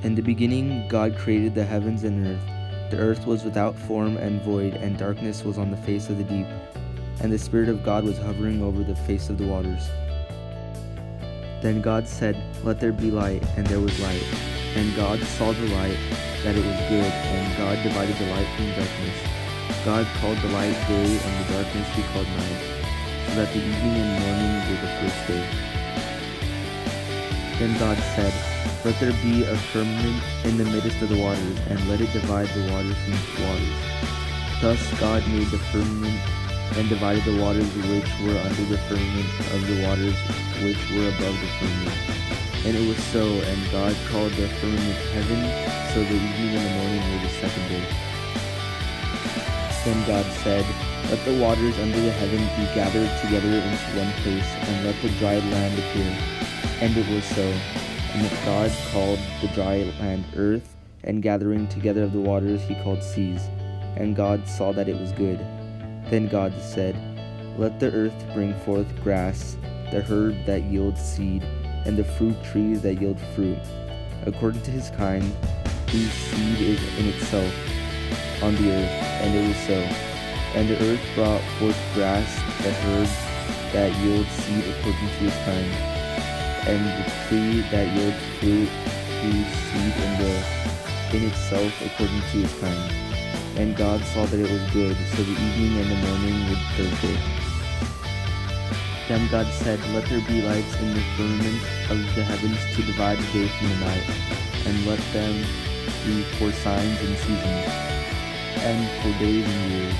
In the beginning, God created the heavens and earth. The earth was without form and void, and darkness was on the face of the deep. And the Spirit of God was hovering over the face of the waters. Then God said, "Let there be light," and there was light. And God saw the light, that it was good, and God divided the light from the darkness. God called the light day, and the darkness he called night, so that the evening and morning were the first day. Then God said, "Let there be a firmament in the midst of the waters, and let it divide the waters from the waters." Thus God made the firmament, and divided the waters which were under the firmament of the waters which were above the firmament. And it was so, and God called the firmament heaven. So the evening and the morning were the second day. Then God said, "Let the waters under the heaven be gathered together into one place, and let the dry land appear." And it was so. And God called the dry land earth, and gathering together of the waters he called seas. And God saw that it was good. Then God said, "Let the earth bring forth grass, the herb that yields seed, and the fruit trees that yield fruit, according to his kind, whose seed is in itself on the earth." And it was so. And the earth brought forth grass, the herb that yields seed according to his kind, and the tree that yields fruit, whose seed in itself according to his kind. And God saw that it was good. So the evening and the morning were the third day. Then God said, "Let there be lights in the firmament of the heavens to divide the day from the night, and let them be for signs and seasons, and for days and years,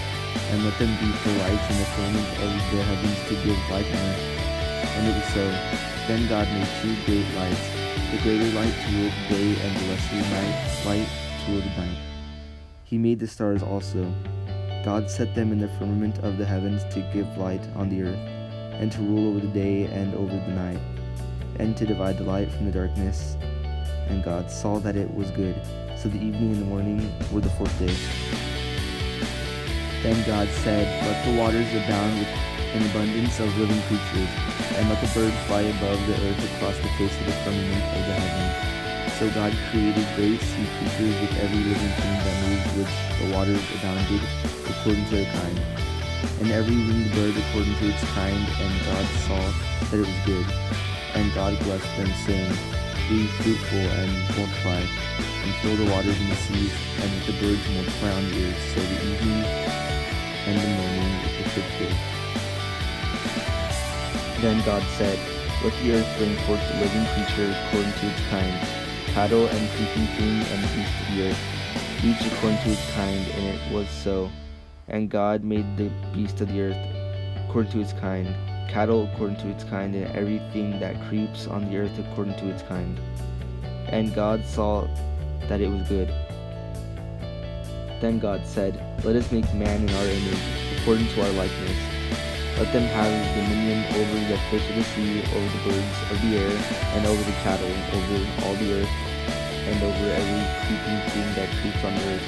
and let them be for lights in the firmament of the heavens to give light on earth." And it was so. Then God made two great lights, the greater light to rule the day, and the lesser light to rule the night. He made the stars also. God set them in the firmament of the heavens to give light on the earth, and to rule over the day and over the night, and to divide the light from the darkness. And God saw that it was good. So the evening and the morning were the fourth day. Then God said, "Let the waters abound with an abundance of living creatures, and let the birds fly above the earth across the face of the firmament of the heavens." So God created great sea creatures with every living thing that moved, which the waters abounded according to their kind, and every winged bird according to its kind. And God saw that it was good. And God blessed them, saying, "Be fruitful and multiply, and fill the waters in the seas, and let the birds multiply on the earth." So the evening and the morning was the fifth day. Then God said, "Let the earth bring forth a living creature according to its kind, cattle and creeping thing and beast of the earth, each according to its kind." And it was so. And God made the beast of the earth according to its kind, cattle according to its kind, and everything that creeps on the earth according to its kind. And God saw that it was good. Then God said, "Let us make man in our image, according to our likeness. Let them have dominion over the fish of the sea, over the birds of the air, and over the cattle, over all the earth, and over every creeping thing that creeps on the earth."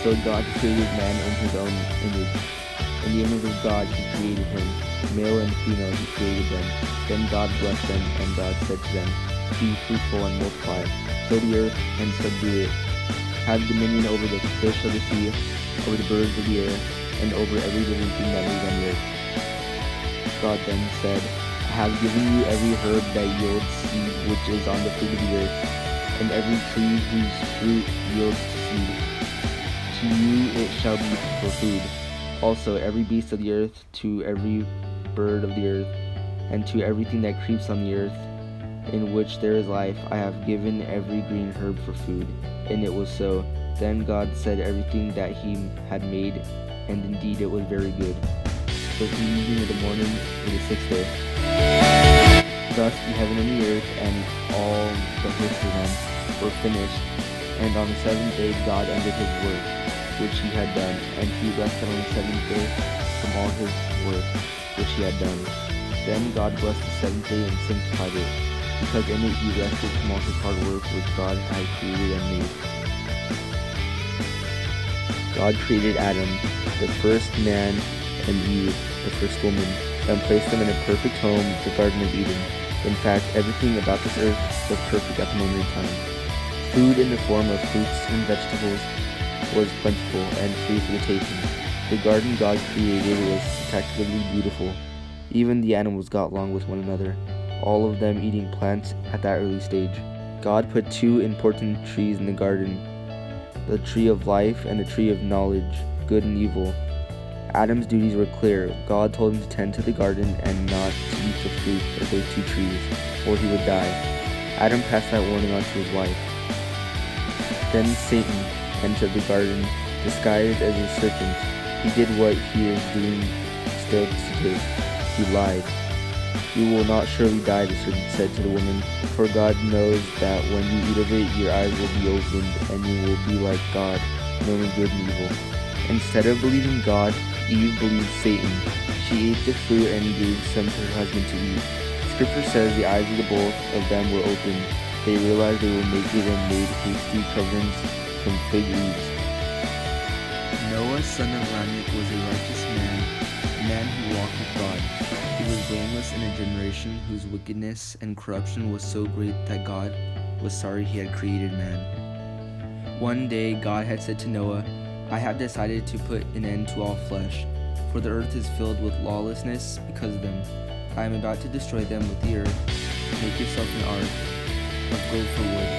So God created man in his own image. In the image of God he created him, male and female he created them. Then God blessed them, and God said to them, "Be fruitful and multiply, fill the earth and subdue it. Have dominion over the fish of the sea, over the birds of the air, and over every living thing that moves on the earth." God then said, "I have given you every herb that yields seed which is on the fruit of the earth, and every tree whose fruit yields seed. To you it shall be for food. Also every beast of the earth, to every bird of the earth, and to everything that creeps on the earth, in which there is life, I have given every green herb for food." And it was so. Then God said everything that he had made, and indeed it was very good. So the evening and the morning were the sixth day. Thus the heaven and the earth and all the hosts of them were finished. And on the seventh day God ended his work which he had done, and he rested on the seventh day from all his work which he had done. Then God blessed the seventh day and sanctified it, because in it he rested from all his hard work which God had created and made. God created Adam, the first man, and Eve, the first woman, and placed them in a perfect home, the Garden of Eden. In fact, everything about this earth was perfect at the moment in time. Food in the form of fruits and vegetables was plentiful and free for the taking. The garden God created was spectacularly beautiful. Even the animals got along with one another, all of them eating plants at that early stage. God put two important trees in the garden, the tree of life and the tree of knowledge, good and evil. Adam's duties were clear. God told him to tend to the garden and not to eat the fruit of those two trees, or he would die. Adam passed that warning on to his wife. Then Satan entered the garden, disguised as a serpent. He did what he is doing still today. He lied. "You will not surely die," the serpent said to the woman, "for God knows that when you eat of it, your eyes will be opened, and you will be like God, knowing good and evil." Instead of believing God, Eve believed Satan. She ate the fruit and gave some to her husband to eat. Scripture says the eyes of the both of them were opened. They realized they were naked and made hasty coverings from fig leaves. Noah, son of Lamech, was a righteous man, a man who walked with God. He was blameless in a generation whose wickedness and corruption was so great that God was sorry he had created man. One day God had said to Noah, "I have decided to put an end to all flesh, for the earth is filled with lawlessness because of them. I am about to destroy them with the earth. Make yourself an ark of gopher wood.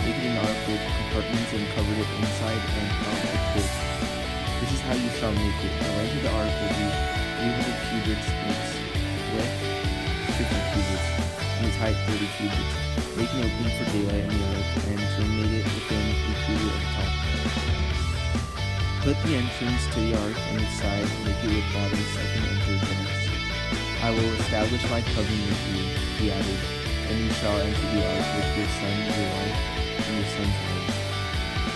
Make it an ark with compartments and cover it inside and out with wood. This is how you shall make it. The length of the ark will be 300 cubits, and its width 50 cubits, and its height 30 cubits. Make an opening for daylight in the ark, and terminate it within a cubit of the top. Put the entrance to the ark and its side, make it with bottom, second, and third banks. I will establish my covenant with you," he added, "and you shall enter the ark with your son, your wife, and your son's wife.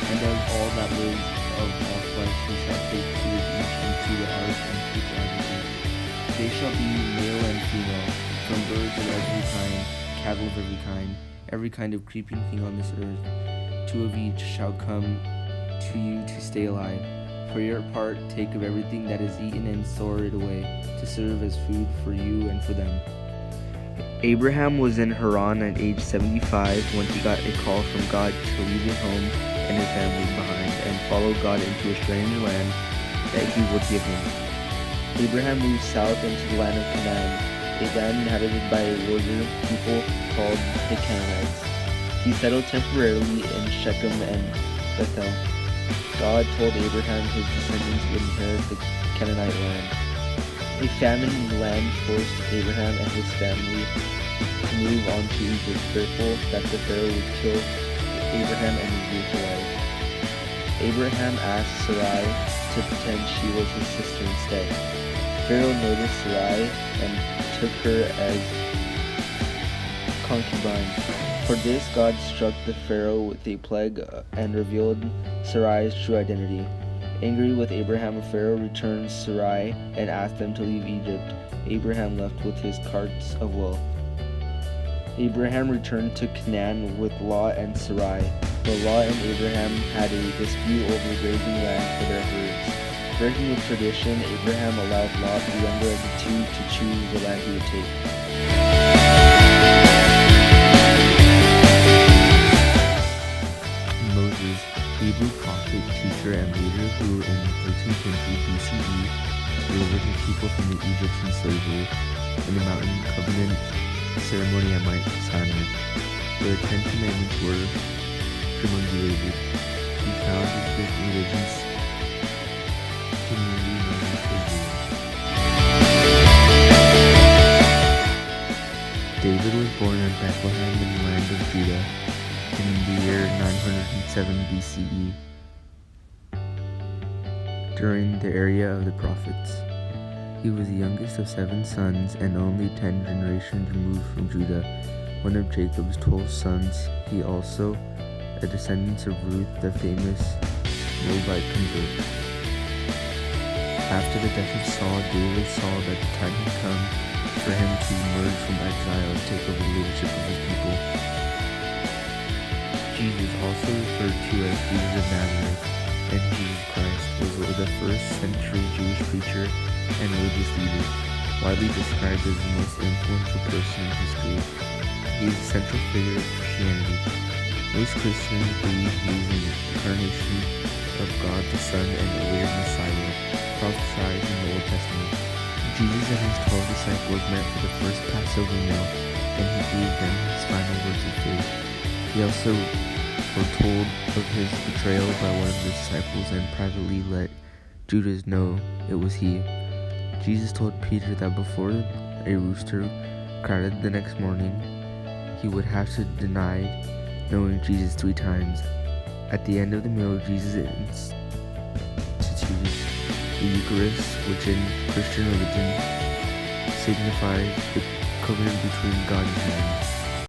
And of all that lives of all flesh you shall take two of each into the ark and keep driving it. They shall be male and female, from birds of every kind, cattle of every kind of creeping thing on this earth. Two of each shall come to you to stay alive. For your part, take of everything that is eaten and store it away, to serve as food for you and for them." Abraham was in Haran at age 75 when he got a call from God to leave his home and his family behind and follow God into a strange land that he would give him. Abraham moved south into the land of Canaan, a land inhabited by a warrior people called the Canaanites. He settled temporarily in Shechem and Bethel. God told Abraham his descendants would inherit the Canaanite land. A famine in the land forced Abraham and his family to move on to Egypt, fearful that the Pharaoh would kill Abraham and his beautiful wife. Abraham asked Sarai to pretend she was his sister instead. Pharaoh noticed Sarai and took her as concubine. For this, God struck the Pharaoh with a plague and revealed Sarai's true identity. Angry with Abraham, Pharaoh returned Sarai and asked them to leave Egypt. Abraham left with his carts of wealth. Abraham returned to Canaan with Lot and Sarai. But Lot and Abraham had a dispute over grazing land for their herds. Breaking with tradition, Abraham allowed Lot, the younger of the two, to choose the land he would take. Moses, Hebrew prophet, teacher, and leader who in 13th century BCE delivered his people from the Egyptian slavery in the mountain covenant ceremony at Mount Sinai, where 10 commandments were promulgated. He founded the religion's community known as Israel. David was born in Bethlehem in the land of Judah in the year 907 BCE, during the era of the prophets. He was the youngest of 7 sons and only 10 generations removed from Judah, one of Jacob's 12 sons. He also a descendant of Ruth, the famous Moabite convert. After the death of Saul, David saw that the time had come for him to emerge from exile and take over the leadership of his people. Jesus, also referred to as Jesus of Nazareth and Jesus Christ, was the first century Jewish preacher and religious leader, widely described as the most influential person in history. He is the central figure of Christianity. Most Christians believe he is an incarnation of God the Son and the later Messiah, prophesied in the Old Testament. Jesus and his 12 disciples met for the first Passover meal, and he gave them his final words of faith. He also foretold of his betrayal by one of the disciples and privately let Judas know it was he. Jesus told Peter that before a rooster crowed the next morning, he would have to deny knowing Jesus 3 times. At the end of the meal, Jesus instituted the Eucharist, which in Christian religion signifies the covenant between God and man.